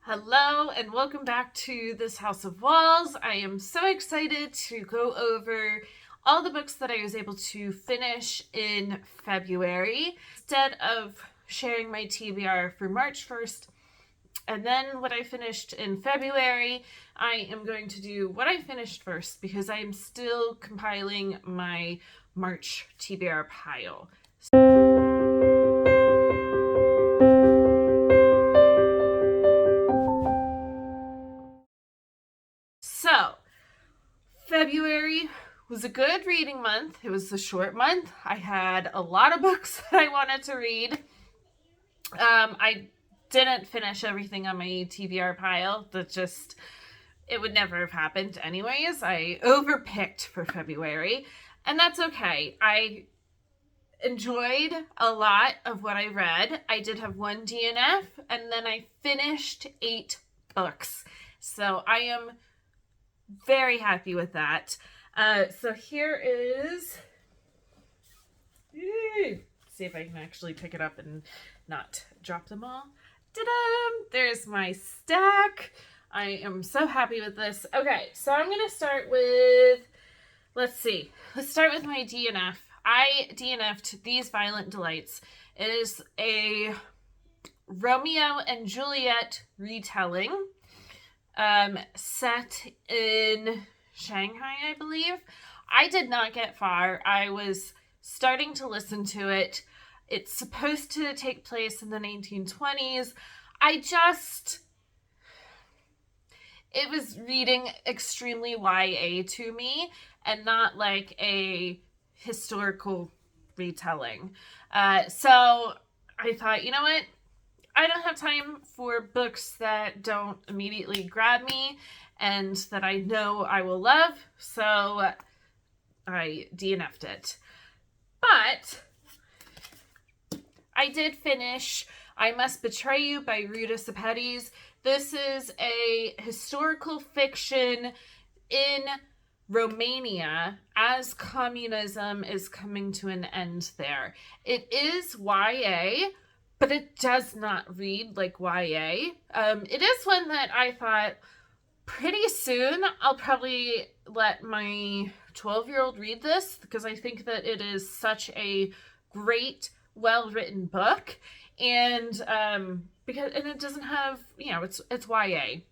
Hello and welcome back to this House of Walls. I am so excited to go over all the books that I was able to finish in February. Instead of sharing my TBR for March 1st and then what I finished in February, I am going to do what I finished first because I am still compiling my March TBR pile. So, February was a good reading month. It was a short month. I had a lot of books that I wanted to read. I didn't finish everything on my TBR pile. It would never have happened anyways. I overpicked for February, and that's okay. I enjoyed a lot of what I read. I did have one DNF, and then I finished 8 books. So I am very happy with that. So here is... see if I can actually pick it up and not drop them all. Ta-da! There's my stack. I am so happy with this. Okay, so I'm going to start with... Let's start with my DNF. I DNF'd These Violent Delights. It is a Romeo and Juliet retelling. Set in Shanghai, I believe. I did not get far. I was starting to listen to it. It's supposed to take place in the 1920s. It was reading extremely YA to me and not like a historical retelling. So I thought, you know what? I don't have time for books that don't immediately grab me and that I know I will love, so I DNF'd it. But I did finish I Must Betray You by Ruta Sepetys. This is a historical fiction in Romania as communism is coming to an end there. It is YA, but it does not read like YA. It is one that I thought pretty soon I'll probably let my 12-year-old read this because I think that it is such a great, well-written book. And it doesn't have, it's YA.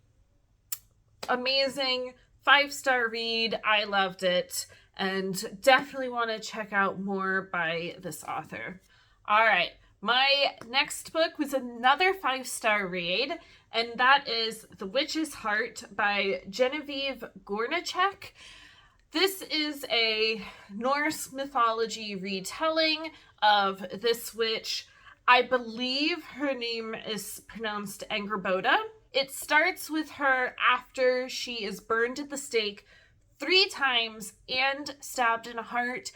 Amazing, 5-star read. I loved it and definitely want to check out more by this author. All right. My next book was another 5-star read, and that is The Witch's Heart by Genevieve Gornichek. This is a Norse mythology retelling of this witch. I believe her name is pronounced Angrboda. It starts with her after she is burned at the stake 3 times and stabbed in the heart.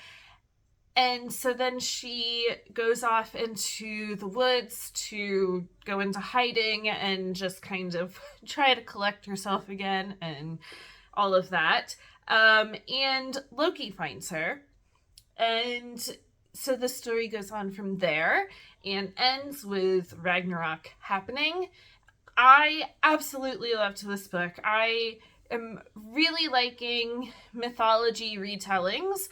And so then she goes off into the woods to go into hiding and just kind of try to collect herself again and all of that. And Loki finds her. And so the story goes on from there and ends with Ragnarok happening. I absolutely loved this book. I am really liking mythology retellings.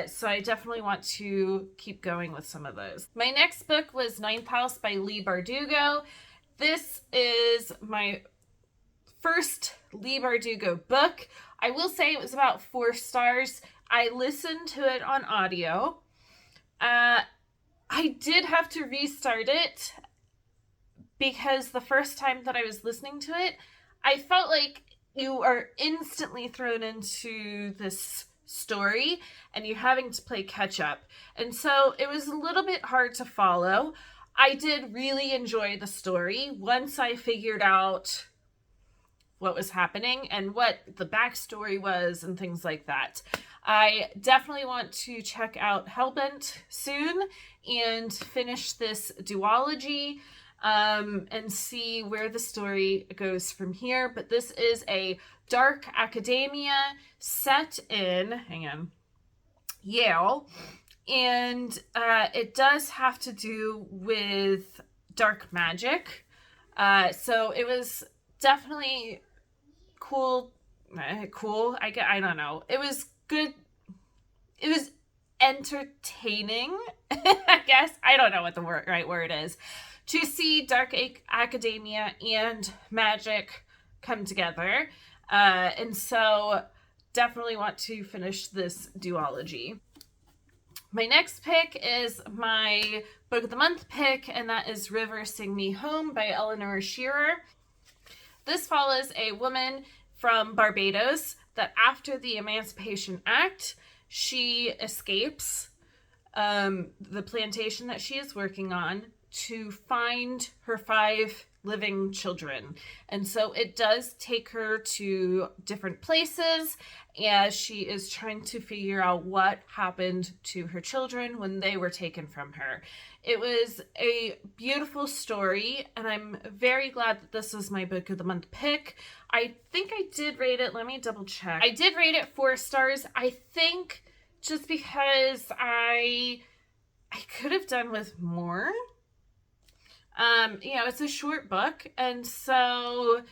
So I definitely want to keep going with some of those. My next book was Ninth House by Leigh Bardugo. This is my first Leigh Bardugo book. I will say it was about 4 stars. I listened to it on audio. I did have to restart it because the first time that I was listening to it, I felt like you are instantly thrown into this story and you're having to play catch up. And so it was a little bit hard to follow. I did really enjoy the story once I figured out what was happening and what the backstory was and things like that. I definitely want to check out Hellbent soon and finish this duology and see where the story goes from here. But this is a dark academia set in, Yale. And it does have to do with dark magic. So it was definitely cool. Cool. I don't know. It was good. It was entertaining, I guess. I don't know what the right word is. To see dark academia and magic come together. And so definitely want to finish this duology. My next pick is my book of the month pick, and that is River Sing Me Home by Eleanor Shearer. This follows a woman from Barbados that after the Emancipation Act, she escapes the plantation that she is working on to find her 5 living children. And so it does take her to different places as she is trying to figure out what happened to her children when they were taken from her. It was a beautiful story, and I'm very glad that this was my book of the month pick. I think I did rate it. Let me double check. I did rate it 4 stars. I think just because I could have done with more. It's a short book, and so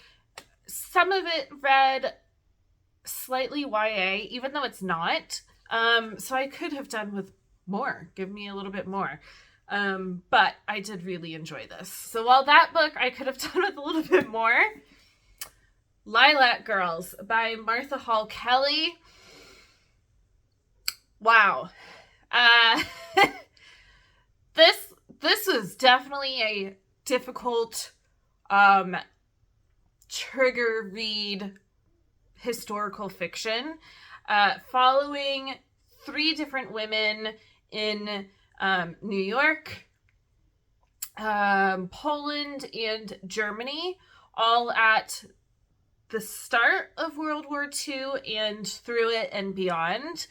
some of it read slightly YA, even though it's not. So I could have done with more. Give me a little bit more. But I did really enjoy this. So while that book I could have done with a little bit more, Lilac Girls by Martha Hall Kelly. Wow. This was definitely a difficult trigger read historical fiction, following 3 different women in New York, Poland, and Germany, all at the start of World War II and through it and beyond.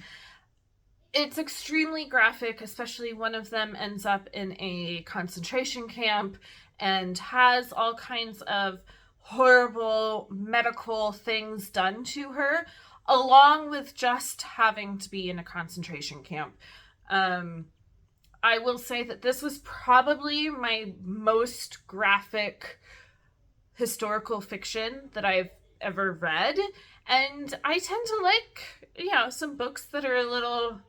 It's extremely graphic, especially one of them ends up in a concentration camp and has all kinds of horrible medical things done to her, along with just having to be in a concentration camp. I will say that this was probably my most graphic historical fiction that I've ever read, and I tend to like, some books that are a little...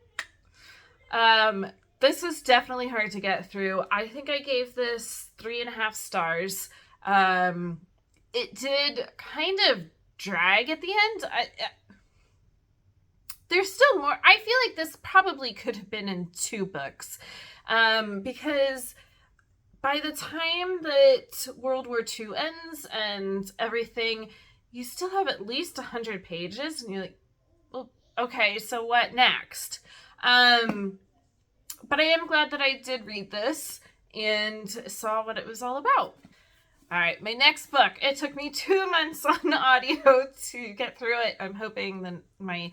This was definitely hard to get through. I think I gave this 3.5 stars. It did kind of drag at the end. There's still more. I feel like this probably could have been in 2 books. Because by the time that World War II ends and everything, you still have at least 100 pages, and you're like, well, okay, so what next? But I am glad that I did read this and saw what it was all about. All right, my next book. It took me 2 months on audio to get through it. I'm hoping that my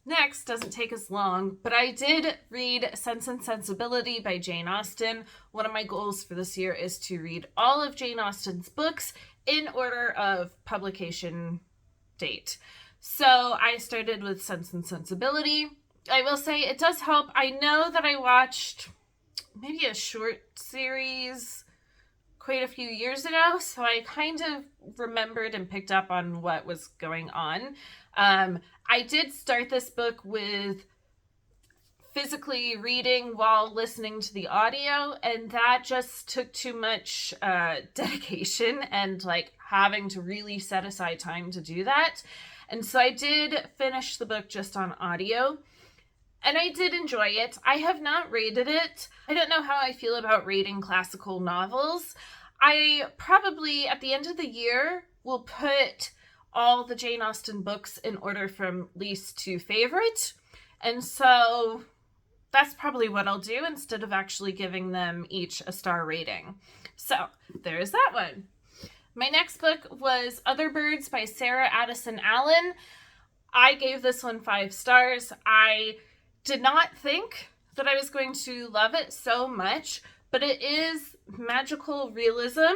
next doesn't take as long, but I did read Sense and Sensibility by Jane Austen. One of my goals for this year is to read all of Jane Austen's books in order of publication date. So I started with Sense and Sensibility. I will say it does help. I know that I watched maybe a short series quite a few years ago, so I kind of remembered and picked up on what was going on. I did start this book with physically reading while listening to the audio, and that just took too much dedication and having to really set aside time to do that. And so I did finish the book just on audio. And I did enjoy it. I have not rated it. I don't know how I feel about rating classical novels. I probably, at the end of the year, will put all the Jane Austen books in order from least to favorite. And so that's probably what I'll do instead of actually giving them each a star rating. So there's that one. My next book was Other Birds by Sarah Addison Allen. I gave this one 5 stars. I did not think that I was going to love it so much, but it is magical realism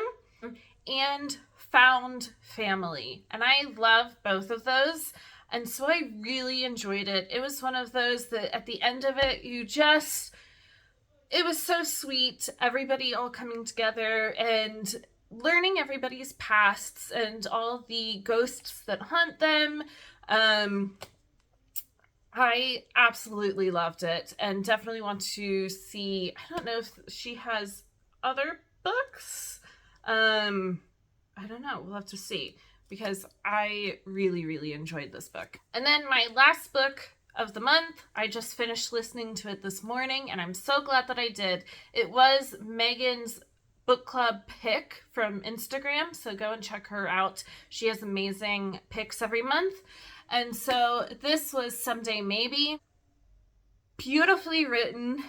and found family, and I love both of those, and so I really enjoyed it. It was one of those that at the end of it, it was so sweet, everybody all coming together, and learning everybody's pasts and all the ghosts that haunt them. I absolutely loved it and definitely want to see. I don't know if she has other books. I don't know. We'll have to see because I really, really enjoyed this book. And then my last book of the month, I just finished listening to it this morning and I'm so glad that I did. It was Megan's book club pick from Instagram, so go and check her out. She has amazing picks every month. And so this was Someday Maybe. Beautifully written.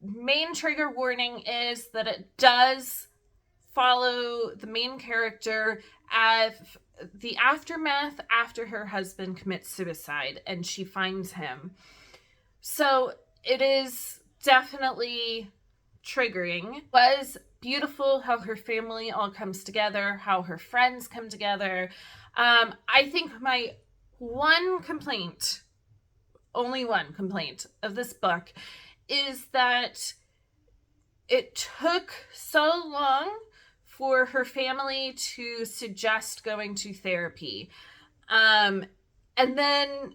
Main trigger warning is that it does follow the main character as the aftermath after her husband commits suicide and she finds him. So it is definitely triggering. It was beautiful how her family all comes together, how her friends come together. I think my only one complaint of this book is that it took so long for her family to suggest going to therapy. And then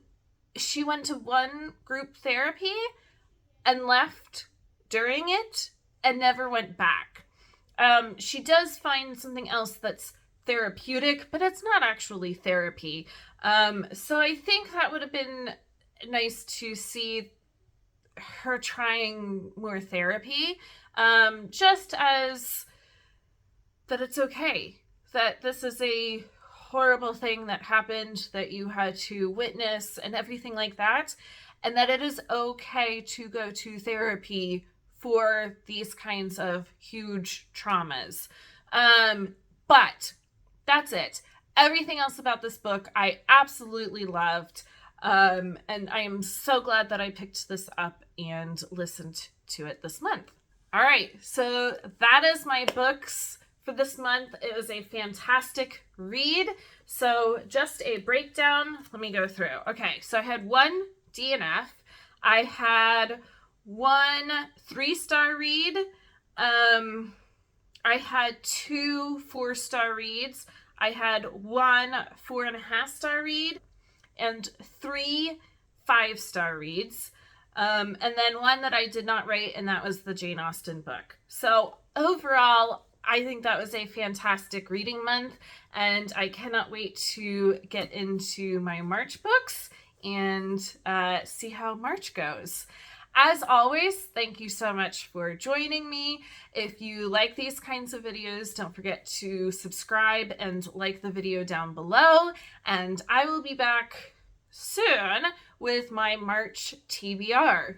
she went to one group therapy and left during it and never went back. She does find something else that's therapeutic, but it's not actually therapy. So I think that would have been nice to see her trying more therapy, just as that it's okay, that this is a horrible thing that happened, that you had to witness and everything like that, and that it is okay to go to therapy for these kinds of huge traumas. But that's it. Everything else about this book I absolutely loved. And I am so glad that I picked this up and listened to it this month. All right, so that is my books for this month. It was a fantastic read. So just a breakdown. Let me go through. Okay, so I had one DNF. I had one 3-star read. I had 2 4-star reads. I had one 4.5-star read and 3 5-star reads. And then one that I did not rate, and that was the Jane Austen book. So overall, I think that was a fantastic reading month, and I cannot wait to get into my March books and see how March goes. As always, thank you so much for joining me. If you like these kinds of videos, don't forget to subscribe and like the video down below. And I will be back soon with my March TBR.